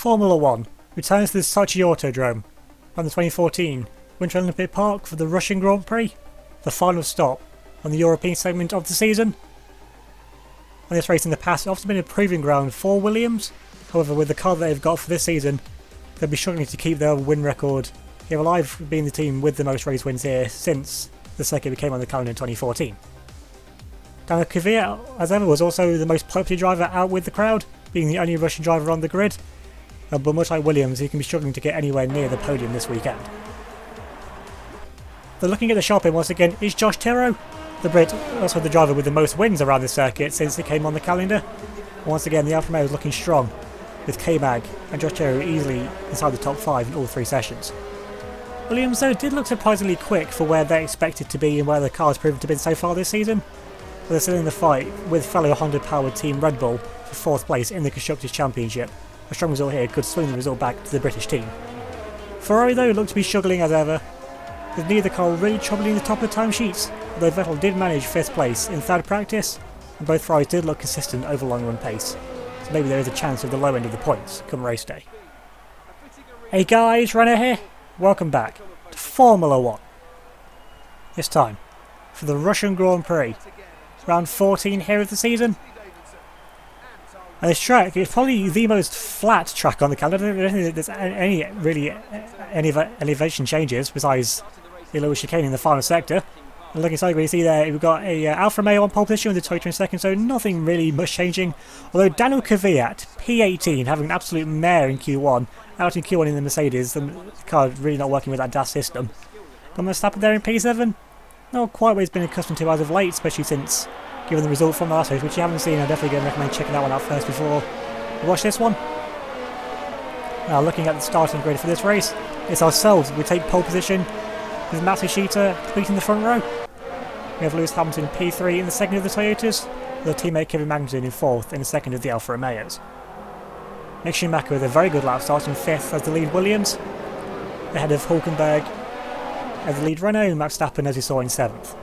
Formula 1 returns to the Sochi Autodrome on the 2014 Winter Olympic Park for the Russian Grand Prix, the final stop on the European segment of the season. And this race in the past has often been a proving ground for Williams. However, with the car that they've got for this season, they'll be struggling to keep their win record here alive, being the team with the most race wins here since the circuit became on the calendar in 2014. Daniel Kvyat, as ever, was also the most popular driver out with the crowd, being the only Russian driver on the grid. But much like Williams, he can be struggling to get anywhere near the podium this weekend. So looking at the sharp end once again is Josh Tyrrell, the Brit, also the driver with the most wins around the circuit since it came on the calendar. Once again, the Alfa Romeo is looking strong, with K-Mag and Josh Tyrrell easily inside the top 5 in all 3 sessions. Williams, though, did look surprisingly quick for where they expected to be and where the car has proven to be so far this season. But they're still in the fight with fellow Honda-powered team Red Bull for 4th place in the Constructors' Championship. A strong result here could swing the result back to the British team. Ferrari, though, looked to be struggling as ever, with neither car really troubling the top of the timesheets, although Vettel did manage 5th place in 3rd practice, and both Ferraris did look consistent over long run pace, so maybe there is a chance of the low end of the points come race day. Hey guys, Renner here, welcome back to Formula 1. This time, for the Russian Grand Prix, round 14 here of the season. And this track is probably the most flat track on the calendar. I don't think there's any elevation changes besides the little chicane in the final sector. And looking sideways, you see there we've got a Alfa Romeo on pole position with the Toyota in second, so nothing really much changing. Although Daniel Kvyat, P18, having an absolute mare in Q1, out in Q1 in the Mercedes, the car really not working with that DAS system. Got Verstappen there in P7, not quite what he's been accustomed to as of late, especially since given the result from the last race, which you haven't seen. I'm definitely going to recommend checking that one out first before you watch this one. Now looking at the starting grid for this race, it's ourselves. We take pole position with Matsushita completing the front row. We have Lewis Hamilton P3 in the second of the Toyotas, with their teammate Kevin Magnussen in 4th in the second of the Alfa Romeos. Mick Schumacher with a very good lap, starting 5th as the lead Williams, ahead of Hulkenberg as the lead Renault, and Max Verstappen as we saw in 7th.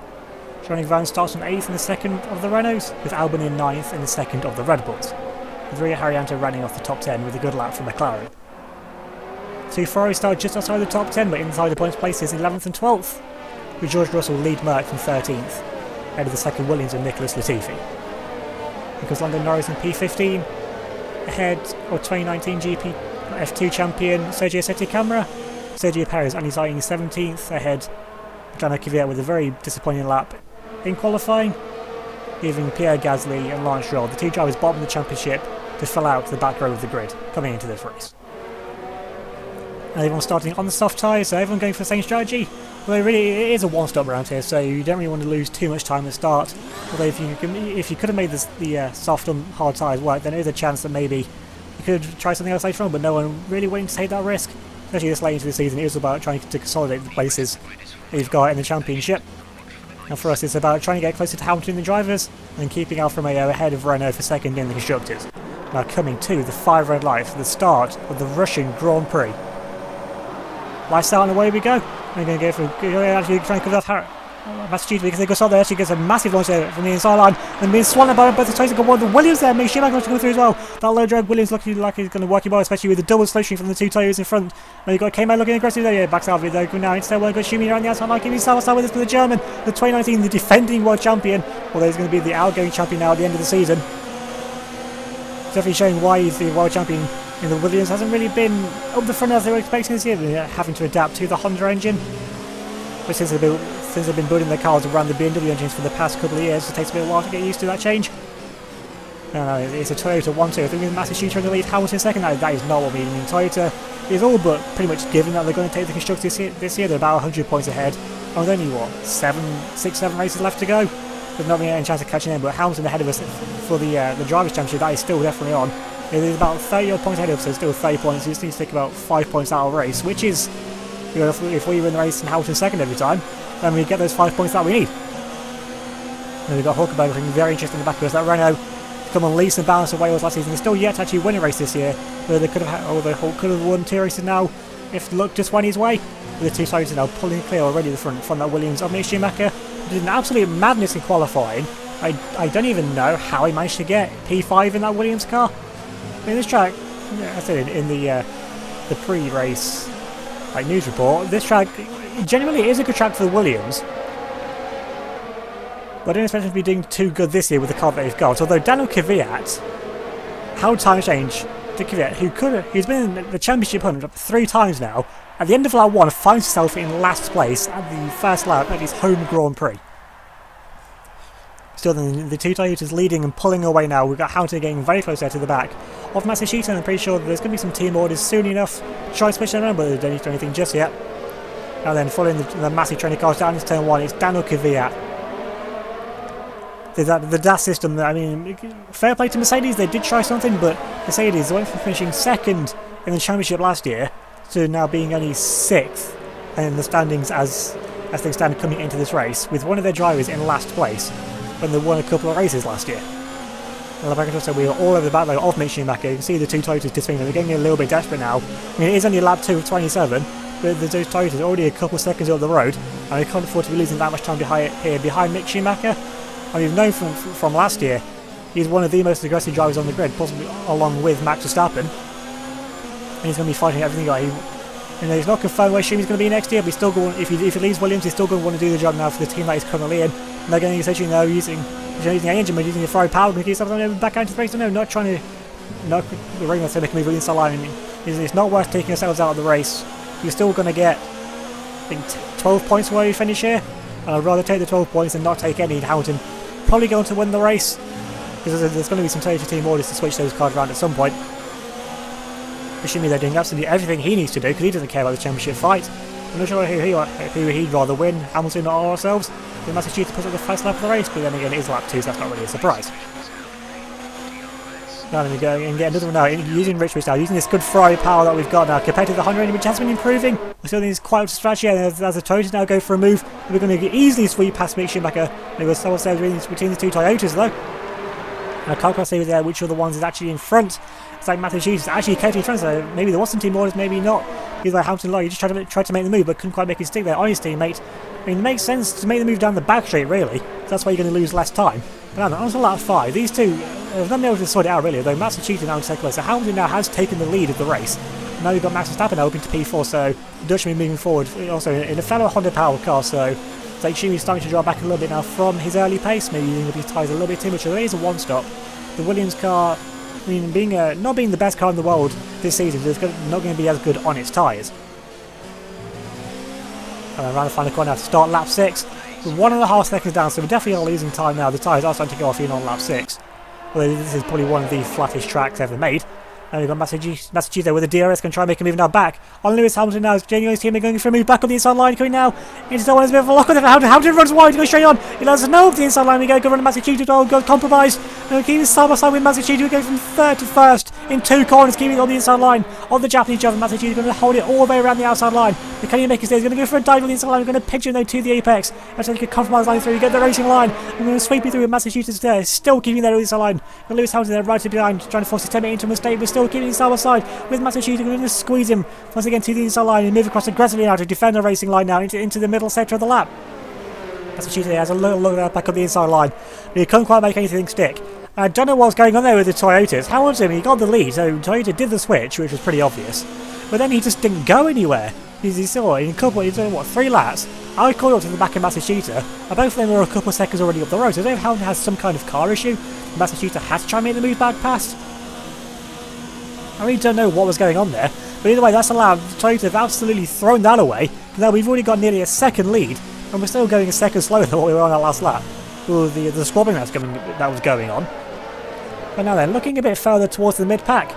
Johnny Van starts on 8th in the second of the Renaults, with Albon in 9th in the second of the Red Bulls, with Rio Haryanto running off the top 10 with a good lap from McLaren. 2 Ferrari start just outside the top 10 but inside the points places 11th and 12th, with George Russell lead Merck in 13th, ahead of the second Williams and Nicholas Latifi. Because Lando Norris in P15, ahead of 2019 GP F2 champion Sergio Sette Camara, Sergio Perez only starting 17th, ahead of Daniel Kvyat with a very disappointing lap in qualifying, leaving Pierre Gasly and Lance Stroll, the 2 drivers bottom of the championship, to fill out the back row of the grid coming into this race. And everyone starting on the soft tyres, so everyone going for the same strategy. Although really it is a one-stop around here, so you don't really want to lose too much time at the start. Although if you could have made the soft and hard tyres work, then there is a chance that maybe you could try something else later on, but no one really willing to take that risk. Especially this late into the season, it is about trying to consolidate the places that you've got in the championship. And for us, it's about trying to get closer to Hamilton in the drivers and keeping Alfa Romeo ahead of Renault for second in the constructors. Now coming to the 5 red lights for the start of the Russian Grand Prix. Lights out and away we go. We're going to go for actually trying to cover off Massachusetts because they go start there. Actually gets a massive launch there from the inside line and being swallowed by both the Toyota. Got one of the Williams there. Make Schumacher to go through as well. That low drag Williams looking like he's going to work him well, especially with the double slow string from the 2 Toyotas in front. Now you've got K-Man looking aggressive there. Yeah, backs out of it though. Now instead we've got Schumi around the outside line. Giving himself with this for the German, the 2019, the defending world champion. Although he's going to be the outgoing champion now at the end of the season. Definitely showing why he's the world champion. In the Williams hasn't really been up the front as they were expecting this year, having to adapt to the Honda engine. But since they've been building their cars around the BMW engines for the past couple of years, it takes a bit of a while to get used to that change. No, it's a Toyota 1-2. I think with Massachusetts in the lead, Hamilton second. That is not what we mean. Toyota is all but pretty much given that they're going to take the constructors this year. They're about 100 points ahead. And with only, 6-7 races left to go. There's not really any chance of catching them, but Hamilton ahead of us for the Drivers' Championship, that is still definitely on. It is about 30 odd points ahead of us, so still 30 points. You just need to take about 5 points out of the race, which is, if we win the race and Hamilton second every time, then we get those 5 points that we need. And we've got Hulkenberg looking very interesting in the back of us. That Renault come on leaps and bounds of Wales last season. They're still yet to actually win a race this year, where they could have won 2 races now if luck just went his way. With the 2 Toyotas now pulling clear already the front from that Williams of Mick Schumacher. Did an absolute madness in qualifying. I don't even know how he managed to get P5 in that Williams car. I mean, this track, I said in the pre-race news report, this track genuinely is a good track for the Williams. But I don't expect him to be doing too good this year with the car that they've got. Although Daniel Kvyat, how time change to Kvyat, who's been in the championship hunt 3 times now, at the end of lap 1 finds himself in last place at the first lap at his home Grand Prix. Still, the 2 Toyotas leading and pulling away now. We've got Hamilton getting very close there to the back of Matsushita, and I'm pretty sure there's going to be some team orders soon enough to try and switch them around, but they don't need to do anything just yet. And then following the massive training cars down into turn 1, it's Daniel Kvyat. The DAS system, I mean, fair play to Mercedes, they did try something, but Mercedes went from finishing second in the championship last year to now being only 6th in the standings as things stand coming into this race, with one of their drivers in last place when they won a couple of races last year. Well, like I said, we were all over the back of Mick Schumacher. You can see the 2 Toyotas disappearing. They're getting a little bit desperate now. I mean, it is only lap 2 of 27, but the 2 Toyotas are already a couple of seconds up the road, and they can't afford to be losing that much time behind Mick Schumacher. I mean, we've known from last year, he's one of the most aggressive drivers on the grid, possibly along with Max Verstappen. And he's going to be fighting everything. He's not confirmed where Schumacher's going to be next year, but he's still going. If he leaves Williams, he's still going to want to do the job now for the team that he's currently in. And they're going to essentially now using the engine, but using the Ferrari power to keep something back out into the race. No, not trying to. Not the ring that's going to move the inside line. It's not worth taking ourselves out of the race. You're still going to get, I think, 12 points where you finish here. And I'd rather take the 12 points than not take any. Hamilton probably going to win the race, because there's going to be some Toyota team orders to switch those cars around at some point. Assuming they're doing absolutely everything he needs to do, because he doesn't care about the championship fight. I'm not sure who he'd rather win, Hamilton or ourselves. The Massachusetts puts up the first lap of the race, but then again it is lap 2, so that's not really a surprise. Now let me go and get another one now, using Rich now, using this good Ferrari power that we've got now, compared to the Honda engine, which has been improving. We still think it's quite a strategy, and as the Toyotas now go for a move, we're going to easily sweep past Mick Schumacher. There was someone said between the 2 Toyotas though. I can't quite say there which of the ones is actually in front. It's like Matsushita actually kept in front, so maybe there was some team orders, maybe not. Either way, Hamilton he just tried to make the move, but couldn't quite make it stick there on his teammate. I mean, it makes sense to make the move down the back straight, really. That's why you're going to lose less time. But now, on to lap 5, these two have not been able to sort it out, really, though Matsushita now in second place. So Hamilton now has taken the lead of the race. Now we've got Max Verstappen now open to P4, so the Dutchman moving forward, also in a fellow Honda powered car, so it's like Schumacher's starting to draw back a little bit now from his early pace, maybe using up his tyres a little bit too much, so there is a one-stop. The Williams car, I mean, not being the best car in the world this season, it's not going to be as good on its tyres. And around the final corner now to start lap 6. We're 1.5 seconds down, so we're definitely losing time now. The tyres are starting to go off even on lap 6. Although this is probably one of the flattest tracks ever made. And we've got Massachusetts with the DRS going to try and make a move now back. On Lewis Hamilton now, Genuine's team are going for a move back on the inside line, coming now into the one. There's a bit of a lock with it. Hamilton runs wide, goes straight on. He lets us know up the inside line. We go run to Massachusetts, go compromise. And we keep this side by side with Massachusetts. We go from 3rd to 1st in 2 corners, keeping it on the inside line of the Japanese driver. Massachusetts going to hold it all the way around the outside line. But can he make it stay? He's going to go for a dive on the inside line. We're going to pitch him though to the apex. And so he can compromise line through. You get the racing line. We're going to sweep it through with Massachusetts there. Still keeping that on the inside line. And Lewis Hamilton there right behind, trying to force his teammate into a mistake. We're still keeping it side by side with Massachusetts. We're going to squeeze him once again to the inside line and move across aggressively now to defend the racing line now into the middle sector of the lap. Massachusetts has a little look back on the inside line, but he couldn't quite make anything stick. I don't know what's going on there with the Toyotas. Hamilton, he got the lead, so Toyota did the switch, which was pretty obvious, but then he just didn't go anywhere. He's still in a couple, he's doing what, 3 laps? I caught up to the back of Massachusetts, and both of them were a couple of seconds already up the road, so I don't know if Hamilton has some kind of car issue. Massachusetts has to try and make the move back past. I really don't know what was going on there, but either way, that's allowed Toyota have absolutely thrown that away. Now we've already got nearly a second lead, and we're still going a second slower than what we were on that last lap. With the squabbling that was going on. But now then, looking a bit further towards the mid-pack.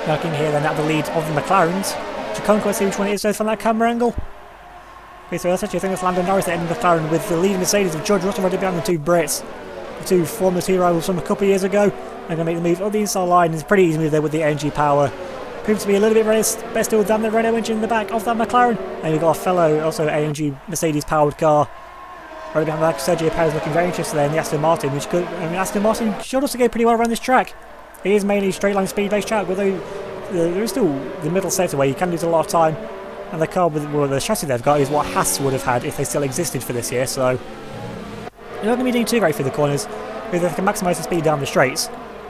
Looking here then at the lead of the McLarens. You can't quite see which one it is though from that camera angle. Okay, so that's actually, I think it's Lando Norris at the McLaren with the lead Mercedes of George Russell right behind the 2 Brits. The 2 former team rivals from a couple of years ago. They're going to make the move on the inside line. It's a pretty easy move there with the energy power. Proves to be a little bit best still than the Renault engine in the back of that McLaren. And we've got a fellow, also AMG Mercedes powered car. Right behind that, Sergio Perez looking very interested there in the Aston Martin, which could, I mean, Aston Martin should also go pretty well around this track. It is mainly straight line speed based track, although there is still the middle sector where you can lose a lot of time. And the car with the chassis they've got is what Haas would have had if they still existed for this year, so they're not going to be doing too great through the corners. If they can maximise the speed down the straights,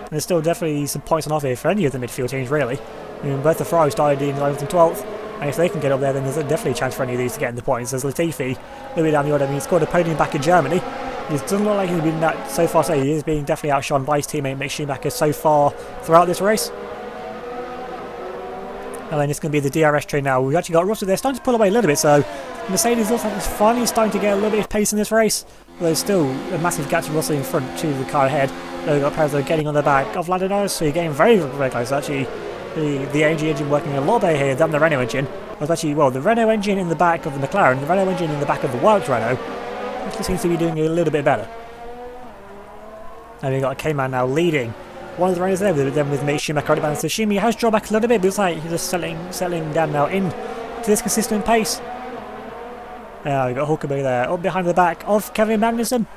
And there's still definitely some points on offer here for any of the midfield teams, really. I mean, both the Ferrari started in 11th and 12th, and if they can get up there, then there's definitely a chance for any of these to get in the points. There's Latifi, a little bit down the order. I mean, he scored a podium back in Germany. It doesn't look like he's been that so far. So he is being definitely outshone by his teammate Mick Schumacher so far throughout this race. And then it's going to be the DRS train now. We've actually got Russell there starting to pull away a little bit, so Mercedes looks like it's finally starting to get a little bit of pace in this race. But there's still a massive gap to Russell in front to the car ahead. We've got Perez getting on the back of Lando Norris, so you're getting very, very close. Actually, the AMG engine working a lot better here than the Renault engine. It was actually, well, the Renault engine in the back of the McLaren, the Renault engine in the back of the Wilds Renault, actually seems to be doing a little bit better. And we've got a K-Man now leading one of the runners there, then with Mick Schumacher right behind. So Schumi has dropped back a little bit, but it's like he's just settling down now in to this consistent pace. We've got Hulkenberg there, up behind the back of Kevin Magnussen.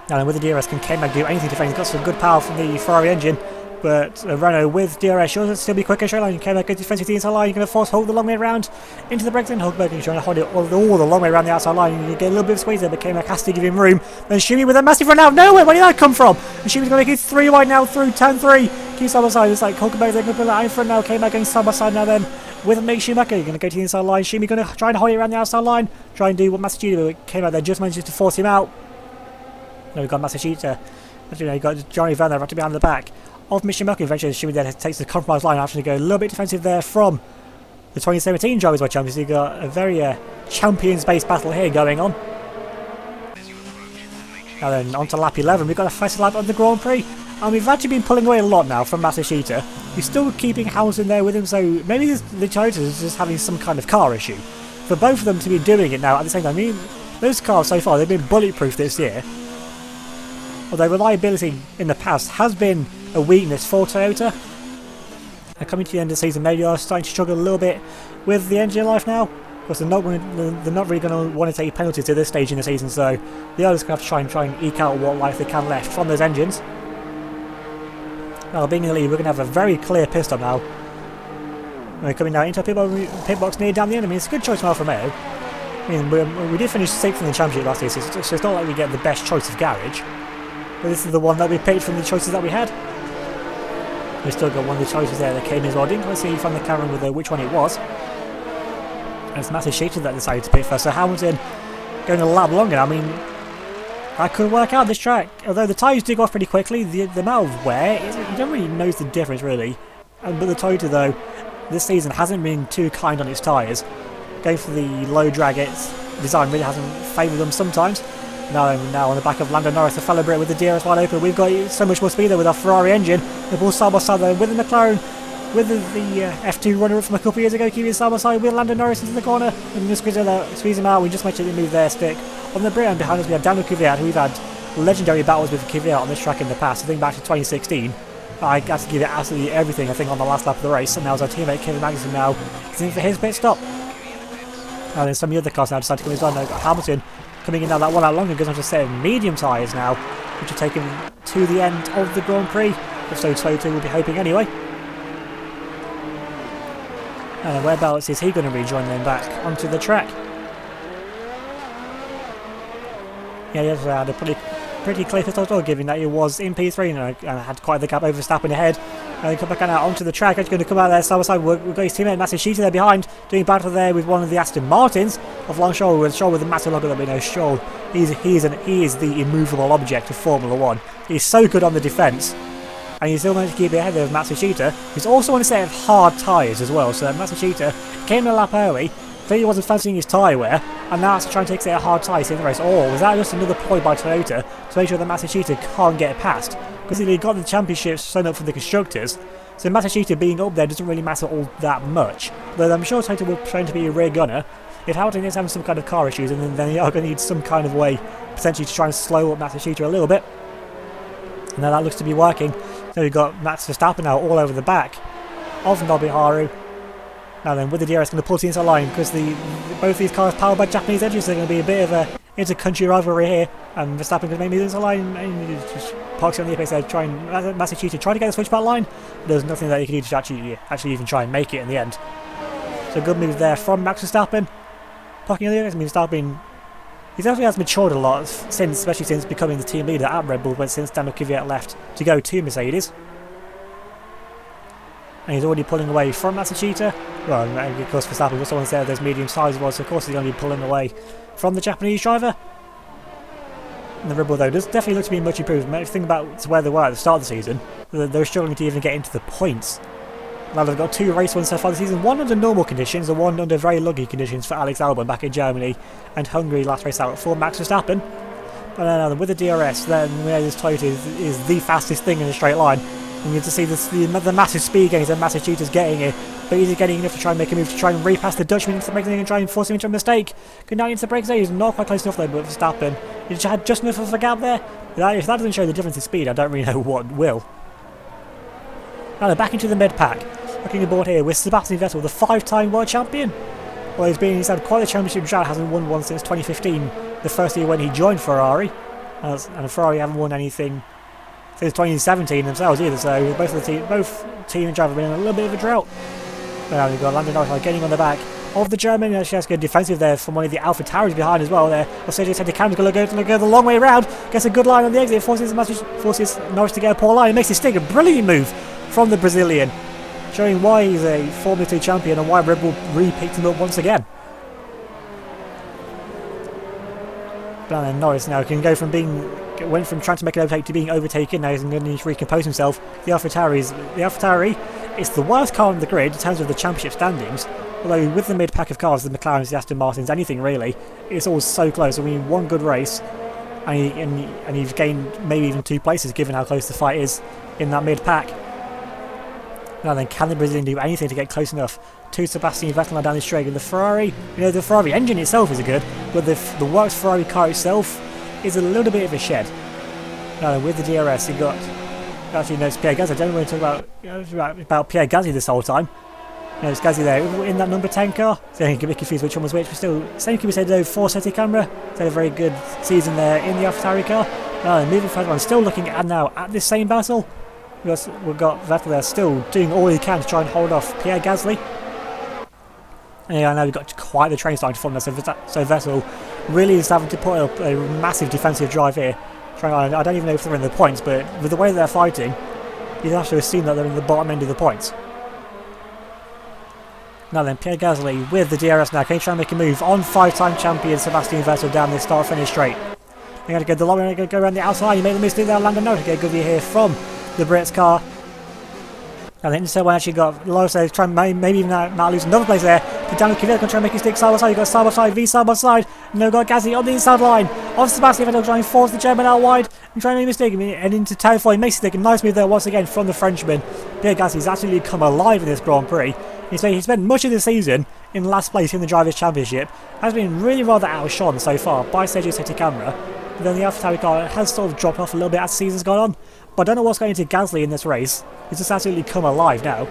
And with the DRS, can K-Man do anything to defend? He's got some good power from the Ferrari engine, but Renault with DRS should still be quicker straight line. K-Man goes defensive to the inside line. You're going to force Hulk the long way around into the brakes, and Hulkenberg is trying to hold it all the long way around the outside line. You get a little bit of squeeze there, but K-Man has to give him room. Then Schumi with a massive run out of nowhere. Where did that come from? And Schumi's going to make it 3 wide now through turn 3. Keep side by side. It's like Hulkenberg, they're going to put that in front now. K-Man going side by side now then with Mick Schumacher. You're going to go to the inside line. Schumi going to try and hold it around the outside line. Try and do what Massachusetts, but K-Man there just manages to force him out. Now we've got Massachusetts. You've got Johnny Van there right behind the back of Mick Schumacher. Eventually Schumi then takes the compromise line after to go a little bit defensive there from the 2017 Drivers' World Champions. So you've got a very champions-based battle here going on. Now then, on to lap 11. We've got a fastest lap of the Grand Prix. And we've actually been pulling away a lot now from Massachusetts. He's still keeping Hamilton there with him, so maybe the Toyota is just having some kind of car issue. For both of them to be doing it now at the same time, I mean, those cars so far, they've been bulletproof this year. Although reliability in the past has been a weakness for Toyota. And coming to the end of the season, maybe they're starting to struggle a little bit with the engine life now. Because they're not really going to want to take penalties at this stage in the season, so the others going to have to try and eke out what life they can left from those engines. Now, being in the lead, we're going to have a very clear pit stop now. We're coming now into a pit box near down the end. I mean, it's a good choice from Alfa Romeo. I mean, we did finish 6th in the championship last year, so it's not like we get the best choice of garage. But this is the one that we picked from the choices that we had. We still got one of the choices there that came as well. Didn't quite see from the camera with which one it was. And it's Massachusetts that decided to pit first. So Hamilton going a lap longer. I mean, I could work out this track. Although the tyres do go off pretty quickly, the amount of wear, you don't really notice the difference really. But the Toyota though, this season hasn't been too kind on its tyres. Going for the low drag, its design really hasn't favoured them sometimes. Now on the back of Lando Norris, the fellow Brit with the DRS wide open. We've got so much more speed there with our Ferrari engine. They're both side by side there with the McLaren, with the F2 runner-up from a couple of years ago, keeping side by side with Lando Norris into the corner. And just squeeze him out. We just make sure they move their stick. On the Brit, and behind us we have Daniel Kvyat, who we've had legendary battles with Kvyat on this track in the past. I think back to 2016. I had to give it absolutely everything, I think, on the last lap of the race. And now our teammate Kevin Magnussen now is in for his pit stop. Now then some of the other cars now decide to come in as well. Now we've got Hamilton coming in now that 1 lap longer, goes on to set medium tyres now, which are taken to the end of the Grand Prix. If so, Toyota will be hoping anyway. And whereabouts is he going to rejoin them back onto the track? Yeah, he has had a pretty clear pit stop, given that he was in P3 and had quite the gap over Verstappen ahead. And come back out onto the track. He's going to come out there side by side. We've got his teammate Massachusetts there behind, doing battle there with one of the Aston Martins of Lance Stroll, with a massive logo that we know. Stroll, he is the immovable object of Formula 1. He's so good on the defence, and he's still managed to keep it ahead of Matsushita, who's also on a set of hard tyres as well. So Matsushita came a lap early, clearly wasn't fancying his tyre wear, and now has to try and take a set of hard tyres in the race. Or was that just another ploy by Toyota to make sure that Matsushita can't get past? Because he got the championship sewn up for the constructors, so Matsushita being up there doesn't really matter all that much. Though I'm sure Toyota will try to be a rear gunner. If Hamilton is having some kind of car issues, and then they are going to need some kind of way potentially to try and slow up Matsushita a little bit. And now that looks to be working. So we've got Max Verstappen now all over the back of Nobuharu. Now then, with the DRS going to pull to the inside line, because both these cars powered by Japanese engines, they're going to be a bit of a inter-country rivalry here. And Verstappen going to make me the inside line, and he just parks on the apex there, Massachusetts trying to get the switch back line. There's nothing that he can do to actually even try and make it in the end. So good move there from Max Verstappen. Parking on the apex, I mean, Verstappen He definitely has matured a lot, since, especially since becoming the team leader at Red Bull, but since Daniel Kvyat left to go to Mercedes. And he's already pulling away from Matsushita. Well, of course, Verstappen was someone said there's medium-sized ones, so of course he's going to be pulling away from the Japanese driver. And the Red Bull, though, does definitely look to be much improved. If you think about where they were at the start of the season, they're struggling to even get into the points. Now they've got 2 race wins so far this season, one under normal conditions and one under very lucky conditions for Alex Albon back in Germany, and Hungary last race out for Max Verstappen. But then with the DRS, then this Toyota is the fastest thing in a straight line. And you get to see the massive speed gains that Matsushita's getting here, but he's getting enough to try and make a move to try and repass the Dutchman into the braking and try and force him into a mistake. Good night into the braking, he's not quite close enough though, but Verstappen, he had just enough of a gap there. If that doesn't show the difference in speed, I don't really know what will. Now they're back into the mid-pack. Looking aboard here with Sebastian Vettel, the 5-time world champion. Well, he's had quite a championship drought, hasn't won one since 2015, the first year when he joined Ferrari. And Ferrari haven't won anything since 2017 themselves either, so both team and driver have been in a little bit of a drought. But now we've got Lando Norris getting on the back of the German. She has to go defensive there from one of the Alpha Tauris behind as well there. Mercedes had the camera's going to go the long way around, gets a good line on the exit, forces Norris to get a poor line, and makes his stick. A brilliant move from the Brazilian, showing why he's a Formula 2 champion and why Red Bull re-picked him up once again. But then Norris now can go from went from trying to make an overtake to being overtaken. Now he's going to need to recompose himself. The Alpha Tauri is the worst car on the grid in terms of the championship standings. Although with the mid-pack of cars, the McLarens, the Aston Martins, anything really, it's all so close. I mean, one good race, and you've gained maybe even 2 places given how close the fight is in that mid-pack. Now then, can the Brazilian do anything to get close enough to Sebastian Vettel down the straight? And the Ferrari, the Ferrari engine itself is good, but the works Ferrari car itself is a little bit of a shed. Now then, with the DRS, you got actually no, it's Pierre Gasly. I don't want to talk about Pierre Gasly this whole time. It's Gasly there in that number 10 car. So you can be confused which one was which, but still, same can be said though for Seti Camera. They had a very good season there in the AlphaTauri car. Now then, moving further on, still looking at this same battle. We've got Vettel there still doing all he can to try and hold off Pierre Gasly. And yeah, now we've got quite the train starting to form there, so Vettel really is having to put up a massive defensive drive here. I don't even know if they're in the points, but with the way they're fighting, you'd have to assume that they're in the bottom end of the points. Now then, Pierre Gasly with the DRS now, can he try and make a move on 5-time champion Sebastian Vettel down this start-finish straight? They're going to go the long way, going to go around the outside. He made the mistake there, Lando Norris to get a good view here from the Brits car. And then so one actually got low, so try maybe even might lose another place there. But Daniel Kvyat going to try and make his stick side by side. You've got side by side, V side by side. And now got Gasly on the inside line of Sebastian Vettel trying to force the German out wide and trying to make a mistake. And into town for he makes a stick. A nice move there once again from the Frenchman. Pierre Gasly's actually come alive in this Grand Prix. He spent much of the season in last place in the Drivers' Championship. Has been really rather outshone so far by Sergio Sette Camera. But then the AlphaTauri car has sort of dropped off a little bit as the season's gone on. But I don't know what's going into Gasly in this race. He's just absolutely come alive now,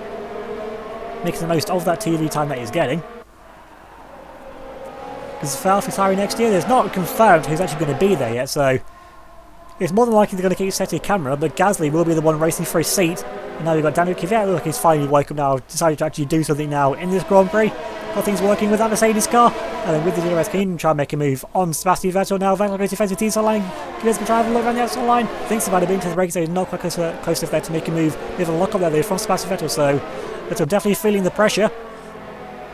making the most of that TV time that he's getting. Because for AlphaTauri next year, there's not confirmed who's actually going to be there yet, so it's more than likely they're going to keep Seti Camera, but Gasly will be the one racing for his seat. And now we've got Daniel Kvyat, look, he's finally woke up now, decided to actually do something now in this Grand Prix. Got things working with that Mercedes car, and then with the DRS, can even try and make a move on Sebastian Vettel now. Vettel goes defensive to the inside line, Kvyat's going to try and have a look around the outside line, thinks about it being to the brakes, so he's not quite close enough there to make a move. We have a lock up there from Sebastian Vettel, so Vettel definitely feeling the pressure.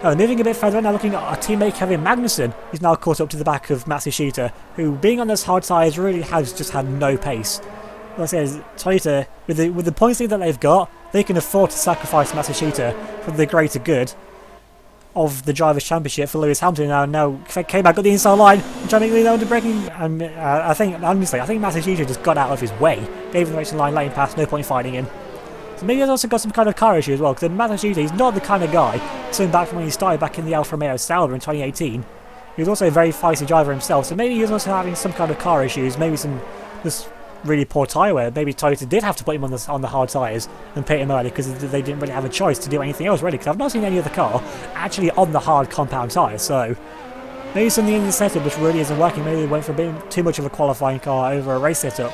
Now, moving a bit further, now looking at our teammate Kevin Magnussen. He's now caught up to the back of Matsushita, who, being on those hard tyres, really has just had no pace. Like I said, Toyota, with the points lead that they've got, they can afford to sacrifice Matsushita for the greater good of the Drivers' Championship for Lewis Hamilton. Now came back, got the inside line, and trying to make the under braking. And I think Matsushita just got out of his way, gave him the racing line, letting pass, no point fighting him. So maybe he's also got some kind of car issue as well, because Matsushita, he's not the kind of guy, going back from when he started back in the Alfa Romeo Sauber in 2018. He was also a very feisty driver himself, so maybe he was also having some kind of car issues, maybe some just really poor tyre wear. Maybe Toyota did have to put him on the hard tyres and pit him early because they didn't really have a choice to do anything else really, because I've not seen any other car actually on the hard compound tyres, so maybe something in the setup which really isn't working. Maybe they went for a bit too much of a qualifying car over a race setup.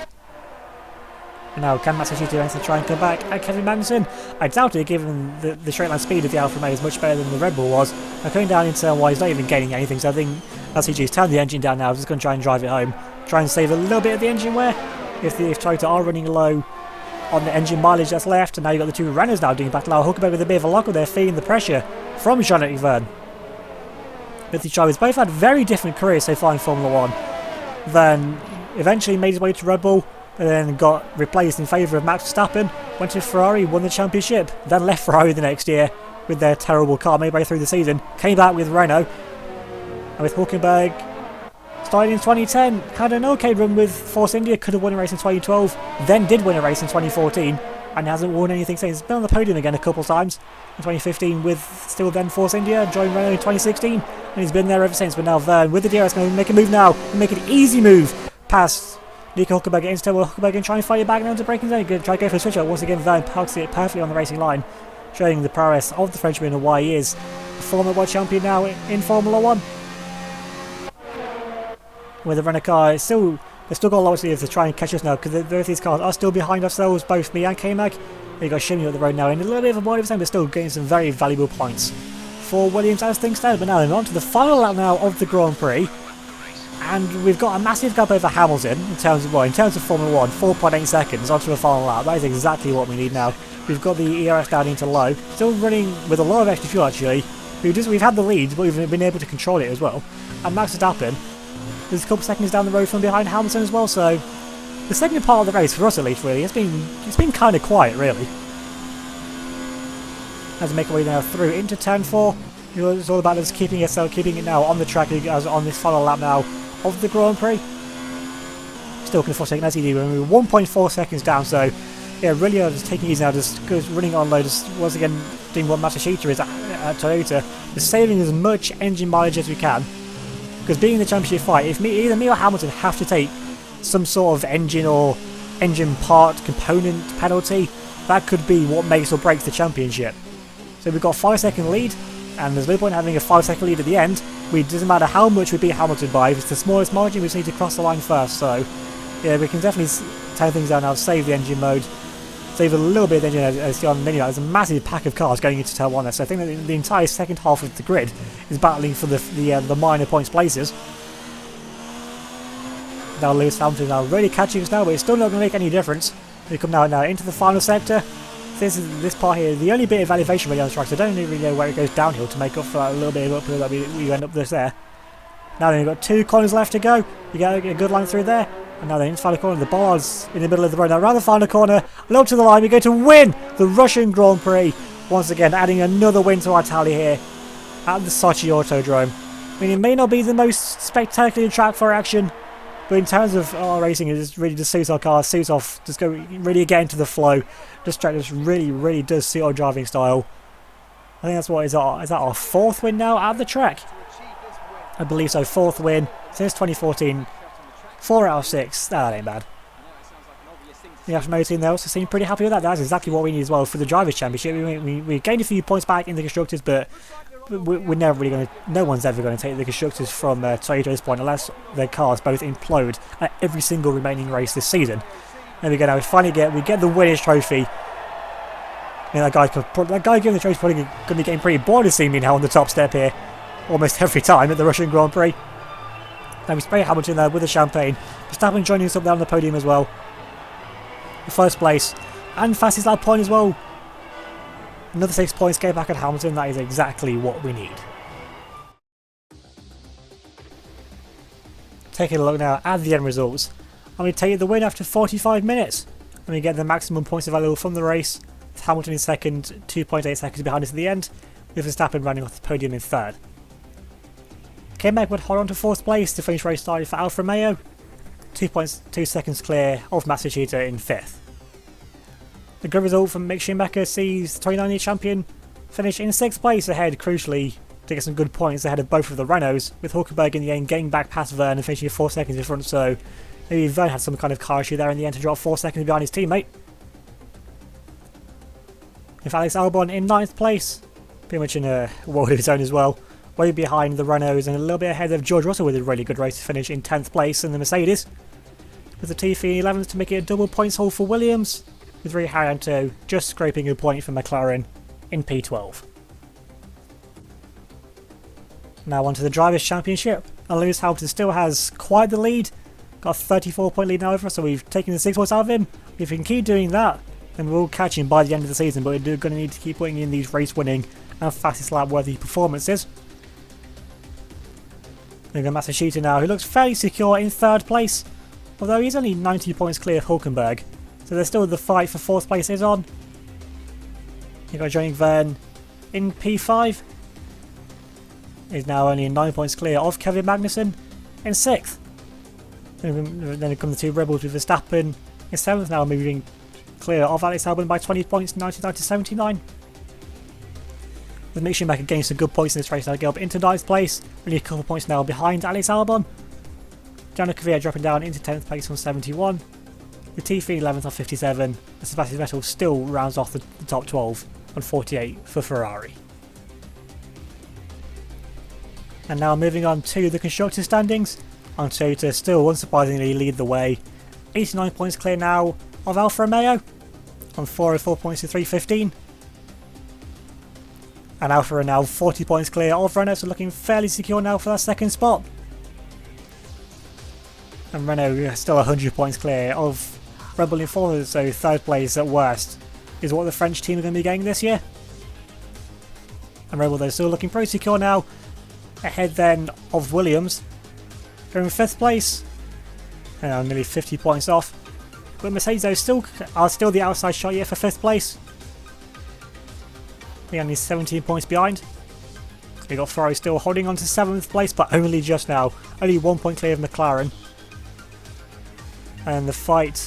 And now can Matsushita to try and come back at Kevin Magnussen? I doubt it, given the straight line speed of the Alfa Romeo is much better than the Red Bull was. Now coming down into turn 1, he's not even gaining anything, so I think Matsushita's turned the engine down now. Just going to try and drive it home. Try and save a little bit of the engine wear. If Toyota are running low on the engine mileage that's left, and now you've got the two Renaults now doing battle. Hulkenberg with a bit of a lock up there, feeling the pressure from Jean-Luc Verne. But the drivers both had very different careers so far in Formula 1. Then eventually made his way to Red Bull, and then got replaced in favour of Max Verstappen, went to Ferrari, won the championship, then left Ferrari the next year with their terrible car midway through the season, came back with Renault, and with Hulkenberg started in 2010, had an okay run with Force India, could have won a race in 2012, then did win a race in 2014, and hasn't won anything since. He's been on the podium again a couple of times, in 2015 with still then Force India, joined Renault in 2016, and he's been there ever since. But now Verne with the DRS going to make a move now, make an easy move past Nico Hulkenberg into turn 1. Hulkenberg going to try and fight it back now to braking zone. Going to try to go for a switch out. Once again, Verne parks it perfectly on the racing line, showing the prowess of the Frenchman and why he is the former world champion now in Formula 1. With the Renault car, they've still got a lot to do to try and catch us now, because both these cars are still behind ourselves, both me and K-Mag. They've got shimming up the road now in a little bit of a body of time, but still getting some very valuable points for Williams as things stand. But now they're on to the final lap now of the Grand Prix. And we've got a massive gap over Hamilton in terms of Formula 1, 4.8 seconds onto the final lap. That is exactly what we need now. We've got the ERS down into low, still running with a lot of extra fuel actually. We've had the lead, but we've been able to control it as well. And Max Verstappen is a couple seconds down the road from behind Hamilton as well, so the second part of the race, for us at least really, it's been kind of quiet really. As we make our way now through into turn 4, it's all about just keeping it now on the track as on this final lap now of the Grand Prix. Still can afford taking as he did, we're 1.4 seconds down, so yeah, really just taking it easy now, just running on low, just once again doing what Matsushita is at Toyota, just saving as much engine mileage as we can, because being in the championship fight, if either me or Hamilton have to take some sort of engine or engine part component penalty, that could be what makes or breaks the championship. So we've got a 5-second lead, and there's no point having a 5-second lead at the end. It doesn't matter how much we beat Hamilton by, if it's the smallest margin, we just need to cross the line first. So yeah, we can definitely turn things down now, save the engine mode, save a little bit of the engine as on the menu. There's a massive pack of cars going into turn 1 there, so I think that the entire second half of the grid is battling for the minor points places. Now Lewis Hamilton now really catching us now, but it's still not going to make any difference. We come now into the final sector. This part here, the only bit of elevation really on the track, so I don't really know where it goes downhill to make up for that little bit of uphill that we end up this there. Now then, we've got 2 corners left to go. You get a good line through there. And now then, into the final corner, the bollards in the middle of the road. Now around the final corner, low to the line, we go to win the Russian Grand Prix. Once again, adding another win to our tally here at the Sochi Autodrome. I mean, it may not be the most spectacular track for action, but in terms of our racing, it just really just suits our car, suits off, just go really get into the flow. This track just really does suit our driving style. I think that's what is that our 4th win now at the track? I believe so, 4th win since 2014. 4 out of 6, that ain't bad. The Alfa Romeo team there also seem pretty happy with that. That's exactly what we need as well for the Drivers' Championship. We gained a few points back in the Constructors, but we're never really going to, no one's ever going to take the Constructors from Toyota at this point unless their cars both implode at every single remaining race this season. There we go now, we get the winners trophy. I mean, that guy giving the trophy is probably going to be getting pretty bored of seeing me now on the top step here almost every time at the Russian Grand Prix. Now we spray Hamilton there with the champagne. Verstappen joining us up there on the podium as well. The first place and fastest lap point as well. Another 6 points, get back at Hamilton. That is exactly what we need. Taking a look now at the end results. And we take the win after 45 minutes. And we get the maximum points available from the race. With Hamilton in second, 2.8 seconds behind us at the end, with Verstappen running off the podium in third. K-Mag would hold on to 4th place to finish race started for Alfa Romeo, 2.2 seconds clear of Matsushita in 5th. The good result from Mick Schumacher sees the 29-year champion finish in 6th place ahead, crucially, to get some good points ahead of both of the Renaults, with Hulkenberg in the end getting back past Verne and finishing 4 seconds in front, so maybe Verne had some kind of car issue there in the end to drop 4 seconds behind his teammate. With Alex Albon in 9th place, pretty much in a world of his own as well, way behind the Renaults and a little bit ahead of George Russell with a really good race to finish in 10th place in the Mercedes. with the T311s to make it a double points haul for Williams, with Rihanto just scraping a point for McLaren in P12. Now onto the Drivers' Championship, and Lewis Hamilton still has quite the lead, got a 34-point lead now over us, so we've taken the 6 points out of him. If we can keep doing that, then we'll catch him by the end of the season, but we're going to need to keep putting in these race-winning and fastest lap-worthy performances. We've got Matsushita now, who looks fairly secure in 3rd place, although he's only 90 points clear of Hulkenberg, so there's still the fight for 4th place is on. You've got Johnny Verne in P5. He's now only 9 points clear of Kevin Magnussen in 6th. Then it comes the 2 Rebels with Verstappen in 7th, now moving clear of Alex Albon by 20 points, 99 to 79. With Mick Schumacher getting some good points in this race, now get up into 9th place, only a couple of points now behind Alex Albon. Daniel Kvyat dropping down into 10th place on 71. The T3 11th on 57, and Sebastian Vettel still rounds off the top 12 on 48 for Ferrari. And now moving on to the constructors' standings, and Toyota still unsurprisingly lead the way. 89 points clear now of Alfa Romeo on 404 points to 315. And Alfa are now 40 points clear of Renault, so looking fairly secure now for that 2nd spot. And Renault is still 100 points clear of Red Bull in 4th, so 3rd place at worst is what the French team are going to be getting this year. And Red Bull though still looking pretty secure now, ahead then of Williams. They're in 5th place, and now nearly 50 points off. But Mercedes though are still the outside shot yet for 5th place. They're only 17 points behind. We've got Ferrari still holding on to 7th place, but only just now. Only 1 point clear of McLaren. And the fight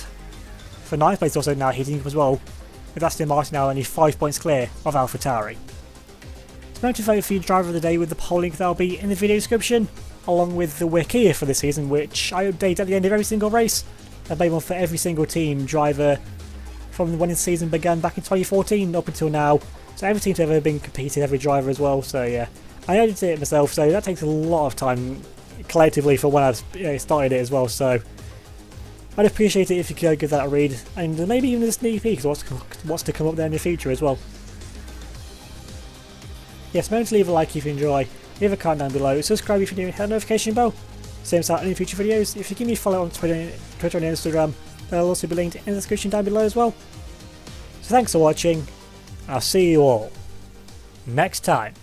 for 9th place also now heating up as well, with Aston Martin now only 5 points clear of AlphaTauri. Remember to vote for your driver of the day with the poll link that will be in the video description, along with the wiki here for this season, which I update at the end of every single race. I've made one for every single team driver from when the season began back in 2014 up until now. So every team to ever been competed, every driver as well. So yeah, I edited it myself, so that takes a lot of time collectively for when I started it as well. So I'd appreciate it if you could give that a read, and maybe even a sneak peek of what's to come up there in the future as well. Yes, remember to leave a like if you enjoy, leave a comment down below, subscribe if you're new, hit the notification bell, same as out any future videos. If you give me a follow on Twitter and Instagram, they'll also be linked in the description down below as well. So thanks for watching, I'll see you all next time.